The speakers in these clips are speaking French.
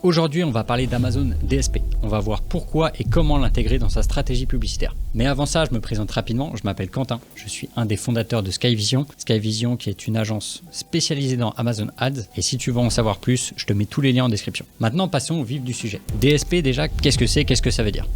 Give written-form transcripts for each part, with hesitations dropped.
Aujourd'hui, on va parler d'Amazon DSP. On va voir pourquoi et comment l'intégrer dans sa stratégie publicitaire. Mais avant ça, je me présente rapidement. Je m'appelle Quentin. Je suis un des fondateurs de Skyvision. Skyvision qui est une agence spécialisée dans Amazon Ads. Et si tu veux en savoir plus, je te mets tous les liens en description. Maintenant, passons au vif du sujet. DSP déjà, qu'est-ce que c'est? Qu'est-ce que ça veut dire?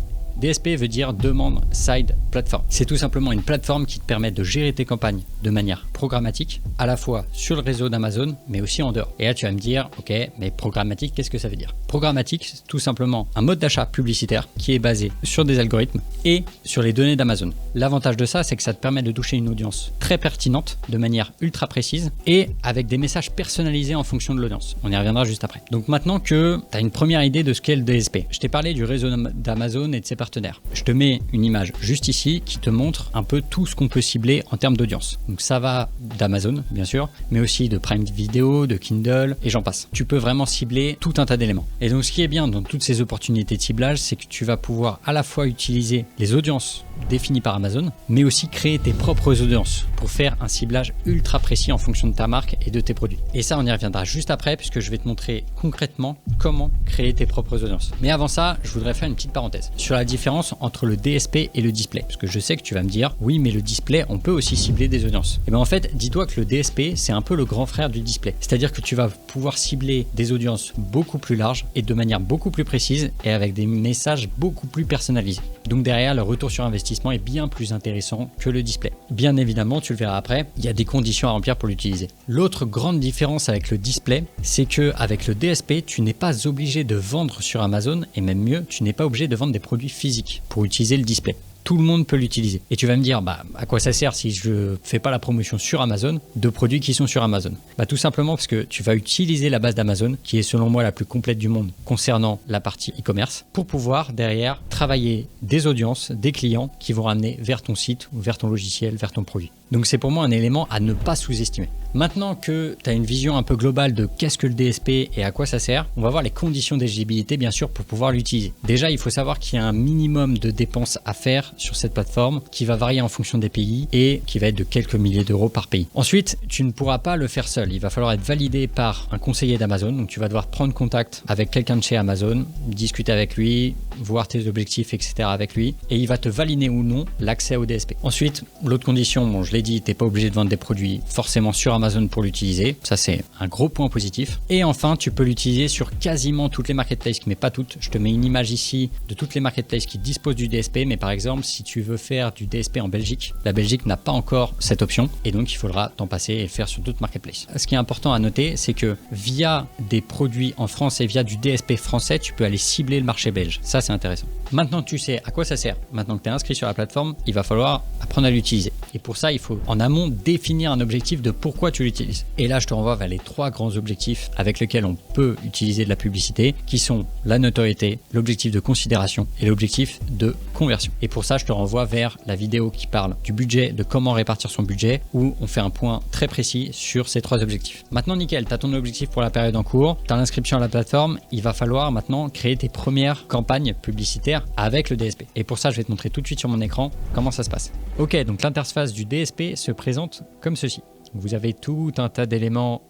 DSP veut dire Demand Side Platform. C'est tout simplement une plateforme qui te permet de gérer tes campagnes de manière programmatique, à la fois sur le réseau d'Amazon, mais aussi en dehors. Et là, tu vas me dire, ok, mais programmatique, qu'est-ce que ça veut dire? Programmatique, c'est tout simplement un mode d'achat publicitaire qui est basé sur des algorithmes et sur les données d'Amazon. L'avantage de ça, c'est que ça te permet de toucher une audience très pertinente, de manière ultra précise et avec des messages personnalisés en fonction de l'audience. On y reviendra juste après. Donc maintenant que tu as une première idée de ce qu'est le DSP, je t'ai parlé du réseau d'Amazon et de ses partenaires. Je te mets une image juste ici qui te montre un peu tout ce qu'on peut cibler en termes d'audience. Donc ça va d'Amazon, bien sûr, mais aussi de Prime Video, de Kindle et j'en passe. Tu peux vraiment cibler tout un tas d'éléments. Et donc ce qui est bien dans toutes ces opportunités de ciblage, c'est que tu vas pouvoir à la fois utiliser les audiences définies par Amazon, mais aussi créer tes propres audiences pour faire un ciblage ultra précis en fonction de ta marque et de tes produits. Et ça, on y reviendra juste après puisque je vais te montrer concrètement comment créer tes propres audiences. Mais avant ça, je voudrais faire une petite parenthèse sur la différence entre le DSP et le display. Parce que je sais que tu vas me dire, oui, mais le display, on peut aussi cibler des audiences. Et bien en fait, dis-toi que le DSP, c'est un peu le grand frère du display. C'est-à-dire que tu vas pouvoir cibler des audiences beaucoup plus larges et de manière beaucoup plus précise et avec des messages beaucoup plus personnalisés. Donc derrière, le retour sur investissement est bien plus intéressant que le display. Bien évidemment, tu le verras après, il y a des conditions à remplir pour l'utiliser. L'autre grande différence avec le display, c'est que avec le DSP, tu n'es pas obligé de vendre sur Amazon et même mieux, tu n'es pas obligé de vendre des produits physiques pour utiliser le display. Tout le monde peut l'utiliser. Et tu vas me dire, à quoi ça sert si je ne fais pas la promotion sur Amazon de produits qui sont sur Amazon? Tout simplement parce que tu vas utiliser la base d'Amazon, qui est selon moi la plus complète du monde concernant la partie e-commerce, pour pouvoir derrière travailler des audiences, des clients qui vont ramener vers ton site ou vers ton logiciel, vers ton produit. Donc c'est pour moi un élément à ne pas sous-estimer. Maintenant que tu as une vision un peu globale de qu'est-ce que le DSP et à quoi ça sert, on va voir les conditions d'éligibilité bien sûr pour pouvoir l'utiliser. Déjà, il faut savoir qu'il y a un minimum de dépenses à faire sur cette plateforme qui va varier en fonction des pays et qui va être de quelques milliers d'euros par pays. Ensuite, tu ne pourras pas le faire seul. Il va falloir être validé par un conseiller d'Amazon. Donc tu vas devoir prendre contact avec quelqu'un de chez Amazon, discuter avec lui, voir tes objectifs, etc. avec lui et il va te valider ou non l'accès au DSP. Ensuite, l'autre condition, je l'ai dit, tu n'es pas obligé de vendre des produits forcément sur Amazon pour l'utiliser. Ça, c'est un gros point positif. Et enfin, tu peux l'utiliser sur quasiment toutes les marketplaces, mais pas toutes. Je te mets une image ici de toutes les marketplaces qui disposent du DSP, mais par exemple, si tu veux faire du DSP en Belgique, la Belgique n'a pas encore cette option et donc il faudra t'en passer et le faire sur d'autres marketplaces. Ce qui est important à noter, c'est que via des produits en France et via du DSP français, tu peux aller cibler le marché belge. Ça, c'est intéressant. Maintenant que tu sais à quoi ça sert, maintenant que tu es inscrit sur la plateforme, il va falloir apprendre à l'utiliser. Et pour ça, il faut en amont définir un objectif de pourquoi tu l'utilises. Et là, je te renvoie vers les 3 grands objectifs avec lesquels on peut utiliser de la publicité, qui sont la notoriété, l'objectif de considération et l'objectif de conversion. Et pour ça, je te renvoie vers la vidéo qui parle du budget, de comment répartir son budget, où on fait un point très précis sur ces 3 objectifs. Maintenant, nickel, tu as ton objectif pour la période en cours, tu as l'inscription à la plateforme, il va falloir maintenant créer tes premières campagnes publicitaires avec le DSP. Et pour ça, je vais te montrer tout de suite sur mon écran comment ça se passe. Ok, donc l'interface du DSP se présente comme ceci. Vous avez tout un tas d'éléments.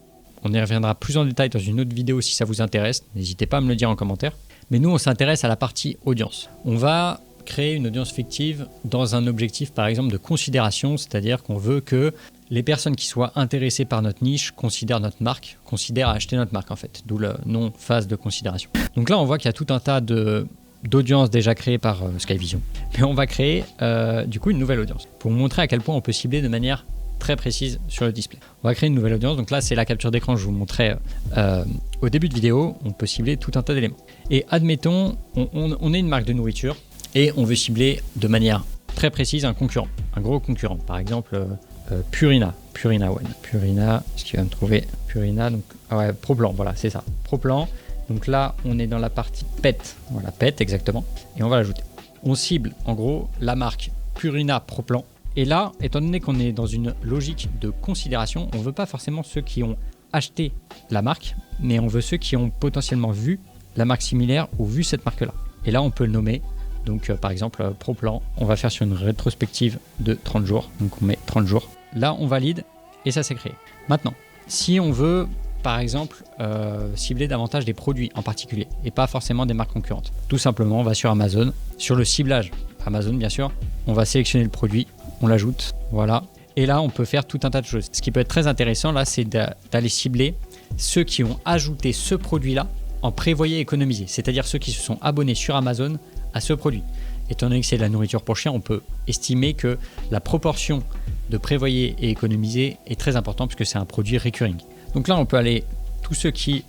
On y reviendra plus en détail dans une autre vidéo si ça vous intéresse. N'hésitez pas à me le dire en commentaire. Mais nous, on s'intéresse à la partie audience. On va créer une audience fictive dans un objectif, par exemple, de considération, c'est-à-dire qu'on veut que les personnes qui soient intéressées par notre niche considèrent notre marque, considèrent acheter notre marque en fait, d'où le nom phase de considération. Donc là, on voit qu'il y a tout un tas d'audiences déjà créées par Skyvision. Mais on va créer du coup une nouvelle audience pour montrer à quel point on peut cibler de manière très précise sur le display. On va créer une nouvelle audience. Donc là, c'est la capture d'écran que je vous montrais au début de vidéo. On peut cibler tout un tas d'éléments. Et admettons, on est une marque de nourriture et on veut cibler de manière très précise un concurrent, un gros concurrent. Par exemple, Purina One. Purina, ce qui va me trouver Purina, donc Pro-Plan, voilà, c'est ça. Pro-Plan. Donc là, on est dans la partie PET. Voilà, PET exactement. Et on va l'ajouter. On cible en gros la marque Purina Pro-Plan. Et là, étant donné qu'on est dans une logique de considération, on ne veut pas forcément ceux qui ont acheté la marque, mais on veut ceux qui ont potentiellement vu la marque similaire ou vu cette marque-là. Et là, on peut le nommer. Donc, par exemple, Pro-Plan, on va faire sur une rétrospective de 30 jours. Donc, on met 30 jours. Là, on valide et ça s'est créé. Maintenant, si on veut par exemple cibler davantage des produits en particulier et pas forcément des marques concurrentes. Tout simplement, on va sur Amazon, sur le ciblage Amazon bien sûr, on va sélectionner le produit, on l'ajoute, voilà. Et là, on peut faire tout un tas de choses. Ce qui peut être très intéressant là, c'est d'aller cibler ceux qui ont ajouté ce produit-là en prévoyez économiser, c'est-à-dire ceux qui se sont abonnés sur Amazon à ce produit. Étant donné que c'est de la nourriture pour chien, on peut estimer que la proportion de prévoyer et économiser est très importante puisque c'est un produit recurring. Donc là, on peut aller, tous ceux qui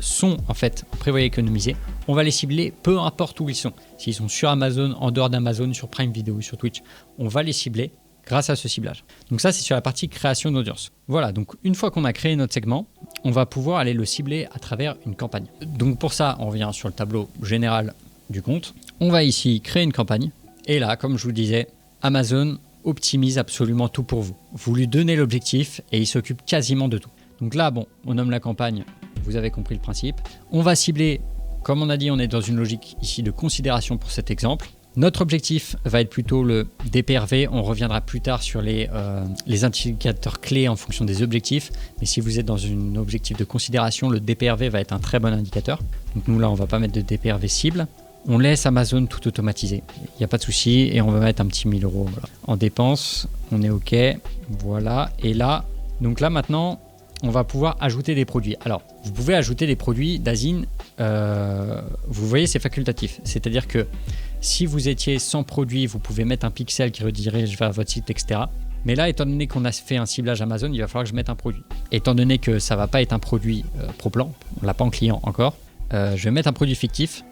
sont en fait prévoyez économiser, on va les cibler peu importe où ils sont. S'ils sont sur Amazon, en dehors d'Amazon, sur Prime Video, sur Twitch, on va les cibler grâce à ce ciblage. Donc ça, c'est sur la partie création d'audience. Voilà, donc une fois qu'on a créé notre segment, on va pouvoir aller le cibler à travers une campagne. Donc pour ça, on revient sur le tableau général du compte. On va ici créer une campagne. Et là, comme je vous le disais, Amazon optimise absolument tout pour vous. Vous lui donnez l'objectif et il s'occupe quasiment de tout. Donc là, bon, on nomme la campagne, vous avez compris le principe. On va cibler, comme on a dit, on est dans une logique ici de considération pour cet exemple. Notre objectif va être plutôt le DPRV. On reviendra plus tard sur les indicateurs clés en fonction des objectifs. Mais si vous êtes dans un objectif de considération, le DPRV va être un très bon indicateur. Donc nous là, on ne va pas mettre de DPRV cible. On laisse Amazon tout automatiser. Il n'y a pas de souci. Et on va mettre un petit 1000 €. Voilà. En dépenses, on est OK. Voilà. Et là, donc là maintenant, on va pouvoir ajouter des produits. Alors, vous pouvez ajouter des produits d'Azine. Vous voyez, c'est facultatif. C'est-à-dire que si vous étiez sans produit, vous pouvez mettre un pixel qui redirige vers votre site, etc. Mais là, étant donné qu'on a fait un ciblage Amazon, il va falloir que je mette un produit. Étant donné que ça ne va pas être un produit pro-plan, on ne l'a pas en client encore, je vais mettre un produit fictif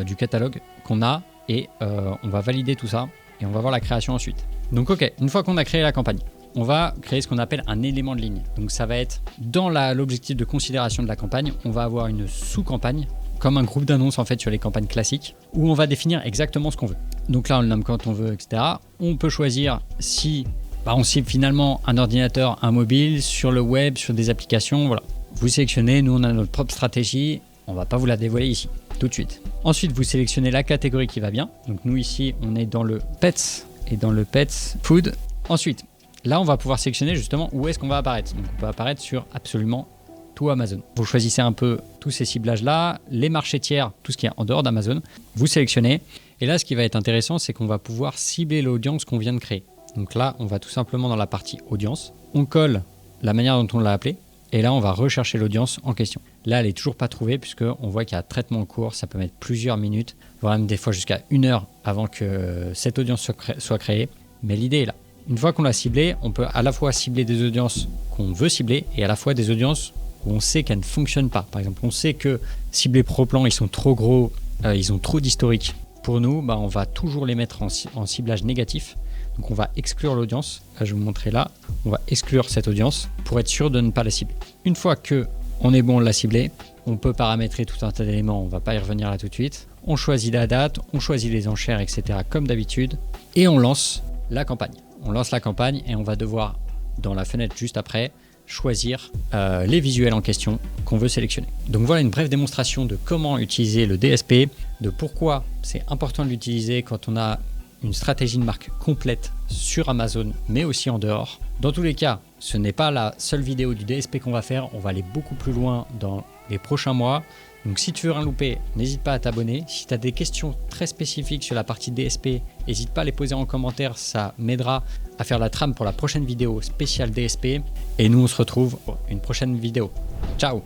du catalogue qu'on a et on va valider tout ça et on va voir la création ensuite. Donc ok, une fois qu'on a créé la campagne, on va créer ce qu'on appelle un élément de ligne. Donc ça va être dans l'objectif de considération de la campagne, on va avoir une sous-campagne comme un groupe d'annonces en fait sur les campagnes classiques où on va définir exactement ce qu'on veut. Donc là on le nomme quand on veut, etc. On peut choisir si on cible finalement un ordinateur, un mobile, sur le web, sur des applications, voilà. Vous sélectionnez, nous on a notre propre stratégie, on va pas vous la dévoiler ici tout de suite. Ensuite vous sélectionnez la catégorie qui va bien. Donc nous ici on est dans le pets et dans le pets food. Ensuite là on va pouvoir sélectionner justement où est-ce qu'on va apparaître. Donc on peut apparaître sur absolument tout Amazon. Vous choisissez un peu tous ces ciblages-là, les marchés tiers, tout ce qui est en dehors d'Amazon, vous sélectionnez. Et là, ce qui va être intéressant, c'est qu'on va pouvoir cibler l'audience qu'on vient de créer. Donc là, on va tout simplement dans la partie audience, on colle la manière dont on l'a appelé, et là, on va rechercher l'audience en question. Là, elle n'est toujours pas trouvée, puisqu'on voit qu'il y a un traitement en cours, ça peut mettre plusieurs minutes, voire même des fois jusqu'à 1 heure avant que cette audience soit créée. Mais l'idée est là. Une fois qu'on l'a ciblée, on peut à la fois cibler des audiences qu'on veut cibler, et à la fois des audiences où on sait qu'elles ne fonctionnent pas. Par exemple, on sait que ciblés pro-plan, ils sont trop gros, ils ont trop d'historique. Pour nous, on va toujours les mettre en ciblage négatif. Donc on va exclure l'audience. Là, je vais vous montrer là. On va exclure cette audience pour être sûr de ne pas la cibler. Une fois qu'on est bon, on l'a ciblé, on peut paramétrer tout un tas d'éléments. On ne va pas y revenir là tout de suite. On choisit la date, on choisit les enchères, etc. comme d'habitude. Et on lance la campagne. On lance la campagne et on va devoir, dans la fenêtre juste après, choisir les visuels en question qu'on veut sélectionner. Donc voilà une brève démonstration de comment utiliser le DSP, de pourquoi c'est important de l'utiliser quand on a une stratégie de marque complète sur Amazon, mais aussi en dehors. Dans tous les cas, ce n'est pas la seule vidéo du DSP qu'on va faire, on va aller beaucoup plus loin dans les prochains mois. Donc si tu veux rien louper, n'hésite pas à t'abonner. Si tu as des questions très spécifiques sur la partie DSP, n'hésite pas à les poser en commentaire, ça m'aidera à faire la trame pour la prochaine vidéo spéciale DSP. Et nous on se retrouve pour une prochaine vidéo. Ciao!